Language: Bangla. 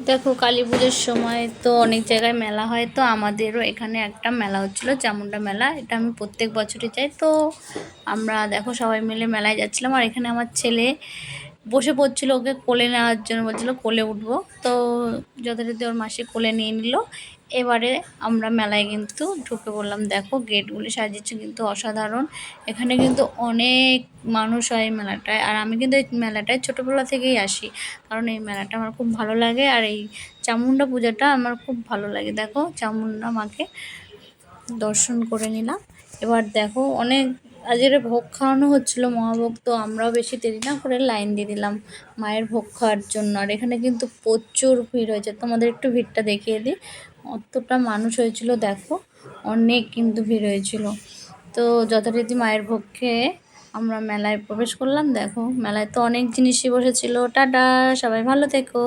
দেখো, কালী পুজোর সময় তো অনেক জায়গায় মেলা হয়, তো আমাদেরও এখানে একটা মেলা হচ্ছিল, চামুন্ডা মেলা। এটা আমি প্রত্যেক বছরই যাই। তো আমরা দেখো সবাই মিলে মেলায় যাচ্ছিলাম, আর এখানে আমার ছেলে বসে পড়ছিল, ওকে কোলে নেওয়ার জন্য বলছিল কোলে উঠবো। তো যথারীতি ওর মাসি কোলে নিয়ে নিল। এবারে আমরা মেলায় কিন্তু ঢুকে পড়লাম। দেখো গেটগুলি সাজিয়েছে কিন্তু অসাধারণ। এখানে কিন্তু অনেক মানুষ হয় এই মেলাটায়, আর আমি কিন্তু এই মেলাটায় ছোটোবেলা থেকেই আসি, কারণ এই মেলাটা আমার খুব ভালো লাগে। আর এই চামুন্ডা পূজাটা আমার খুব ভালো লাগে। দেখো চামুন্ডা মাকে দর্শন করে নিলাম। এবার দেখো অনেক আজের ভোগ খাওয়ানো হচ্ছিলো, মহাভোগ। তো আমরাও বেশি দেরি না করে লাইন দিয়ে দিলাম মায়ের ভোগ খাওয়ার জন্য। আর এখানে কিন্তু প্রচুর ভিড় হয়েছে, তোমাদের একটু ভিড়টা দেখিয়ে দিই। অতটা মানুষ হয়েছিল, দেখো অনেক কিন্তু ভিড় হয়েছিল। তো যথারীতি মায়ের ভোগ খেয়ে আমরা মেলায় প্রবেশ করলাম। দেখো মেলায় তো অনেক জিনিসই বসেছিল। টাটা, সবাই ভালো থেকো।